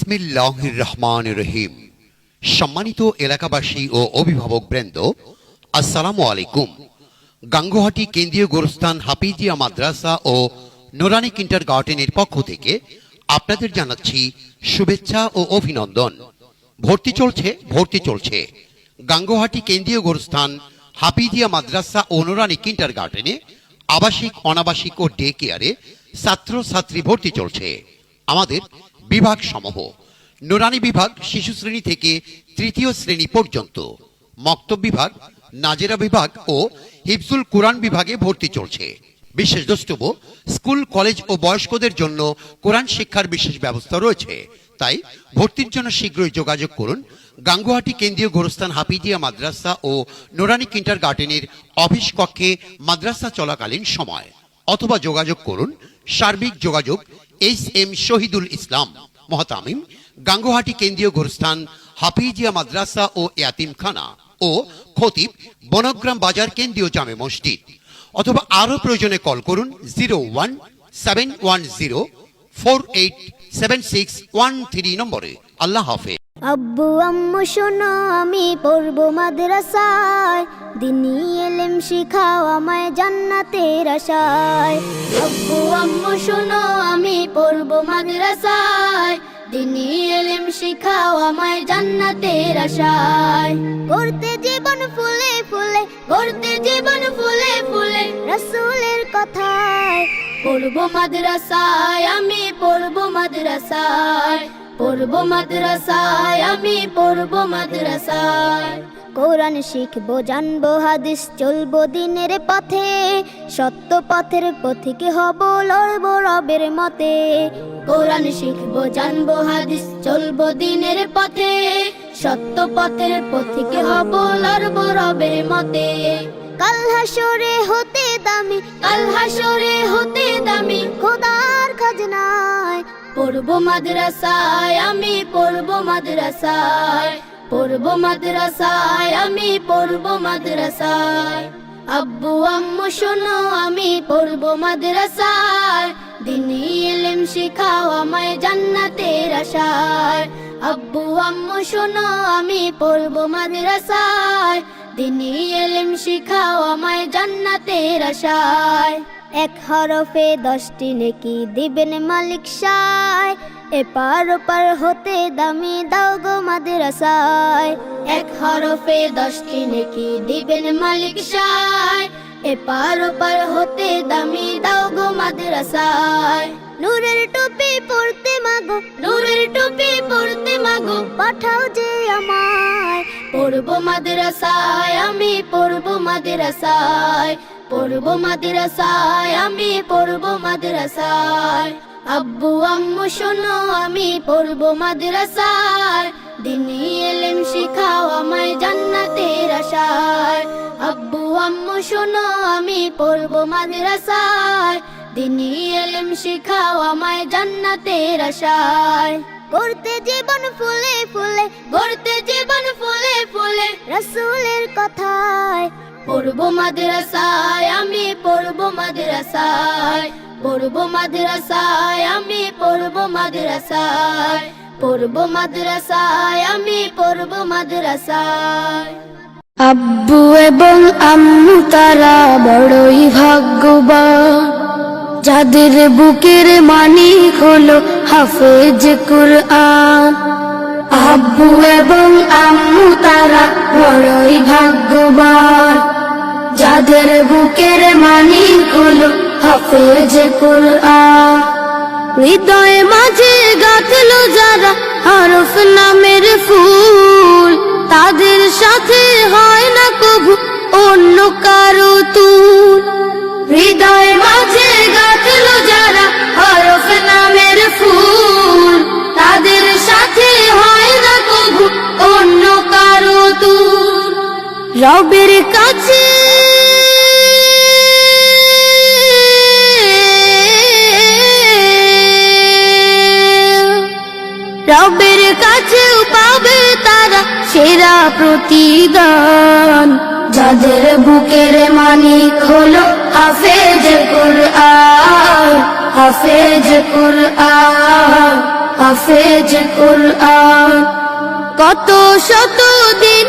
বিসমিল্লাহির রহমানির রহিম। সম্মানিত এলাকাবাসী ও অভিভাবক বৃন্দ, আসসালামু আলাইকুম। গাঙ্গুহাটি কেন্দ্রীয় গোরস্থান হাফিজিয়া মাদ্রাসা ও নুরানি কিন্ডারগার্টেনের পক্ষ থেকে আপনাদের জানাচ্ছি শুভেচ্ছা ও অভিনন্দন। ভর্তি চলছে গাঙ্গুহাটি কেন্দ্রীয় গোরস্থান হাফিজিয়া মাদ্রাসা ও নুরানি কিন্ডারগার্টেনে আবাসিক, অনাবাসিক ও ডে কেয়ারে ছাত্রছাত্রী ভর্তি চলছে। আমাদের বিভাগ সমূহ: নুরানি বিভাগ শিশু শ্রেণী থেকে তৃতীয় শ্রেণী পর্যন্ত, মক্তব বিভাগ, নাজেরা বিভাগ ও হিফজুল কুরআন বিভাগে ভর্তি চলছে। বিশেষ দ্রষ্টব্য, স্কুল, কলেজ ও বয়স্কদের জন্য কোরআন শিক্ষার বিশেষ ব্যবস্থা রয়েছে। তাই ভর্তির জন্য শীঘ্রই যোগাযোগ করুন গাঙ্গুহাটি কেন্দ্রীয় গোরস্থান হাফিজিয়া মাদ্রাসা ও নুরানি কিন্ডারগার্টেনের অফিস কক্ষে মাদ্রাসা চলাকালীন সময়, অথবা যোগাযোগ করুন সার্বিক যোগাযোগ এস.এম. শহীদুল ইসলাম, মুহতামিম, গাঙ্গুহাটি কেন্দ্রীয় গোরস্থান হাফিজিয়া মাদ্রাসা ও ইয়াতিমখানা ও খতিব, বনগ্রাম বাজার কেন্দ্রীয় জামে মসজিদ। অথবা আরো প্রয়োজনে কল করুন 01710487613 নম্বরে। আল্লাহ হাফেজ। আব্বু আম্মু শোনো, আমি পড়বো মাদ্রাসায়, দিনী ইলম শিখাও আমায় জান্নাতের আশায়। আব্বু আম্মু শোনো, আমি পড়বো মাদ্রাসায়, দিনী ইলম শিখাও আমায় জান্নাতের আশায়। করতে জীবন ফুলে ফুলে, করতে জীবন ফুলে ফুলে, রাসূলের কথায় পড়বো মাদ্রাসায়, আমি পড়বো মাদ্রাসায়, পড়বো মাদ্রাসায়, আমি পড়বো মাদ্রাসায়। কোরআন শিখবো, জানবো হাদিস, চলবো দিনের পথে, সত্য পথের পথিক হব, লড়বো রবের মতে। কোরআন শিখবো, জানবো হাদিস, চলবো দিনের পথে, সত্য পথের পথিক হব, লড়বো রবের মতে। কাল হাসরে হতে দামি, কাল হাসরে হতে দামি, খোদার খাজনায় পড়বো মাদ্রাসায়, আমি পড়বো মাদ্রাসায়, পড়বো মাদ্রাসায়, আমি পড়বো মাদ্রাসায়। আব্বু আম্মু শোনো, আমি পড়বো মাদ্রাসায়, দিনী ইলম শিখাও আমায় জান্নাতের আশায়। আব্বু আম্মু শোনো, আমি পড়বো মাদ্রাসায়, দিনী ইলম শিখাও আমায় জান্নাতের আশায়। এক হরফে 10টি নেকি দিবেন মালিক সায়, এপার ওপার হতে দামি দাও গো মাদ্রাসায়। এক হরফে 10টি নেকি দিবেন মালিক সায়, এপার ওপার হতে দামি দাও গো মাদ্রাসায়। নূরের টুপি পরতে মাগো, নূরের টুপি পরতে মাগো, পাঠাও যে আমায় পড়বো মাদ্রাসায়, আমি পড়বো মাদ্রাসায়, পড়বো মাদ্রাসায়, আমি পড়বো মাদ্রাসায়। আব্বু আম্মু শোনো, আমি পড়বো মাদ্রাসায়, দিনী ইলম শিখাও আমায় জান্নাতের আশায়। আব্বু আম্মু শোনো, আমি পড়বো মাদ্রাসায়, দিনী ইলম শিখাও আমায় জান্নাতের আশায়। করতে জীবন ফুলে ফুলে, গড়তে জীবন ফুলে ফুলে, রাসূলের কথায় পড়বো মাদ্রাসায়, আমি পড়বো মাদ্রাসায়, পড়বো মাদ্রাসায়, আমি পড়বো মাদ্রাসায়, পড়বো মাদ্রাসায়, আমি পড়বো মাদ্রাসায়। আব্বু এবং আম্মু তারা বড়ই ভাগ্যবান, যাদের বুকের মানিক হলো হাফেজ কুরআন। আব্বু এবং আম্মু তারা বড়ই ভাগ্যবান, যাদের বুকের মানিক হলো হাফেজ কুরআন। হৃদয়ে মাঝে গাঁথলো যারা হরফ নামের ফুল, তাদের সাথে হয় না কবু অন্য কারো তুল। হৃদয়ে মাঝে গাঁথলো যারা হরফ নামের ফুল, তাদের সাথে হয় না কবু অন্য কারো তুল। রবের কাছে রবের কাছেও পাবে তারা সেরা প্রতিদান, যাদের বুকের মানিক হলো হাফেজ কুরআন, হাফেজ কুরআন। হাফেজ কুরআন। কত শত দিন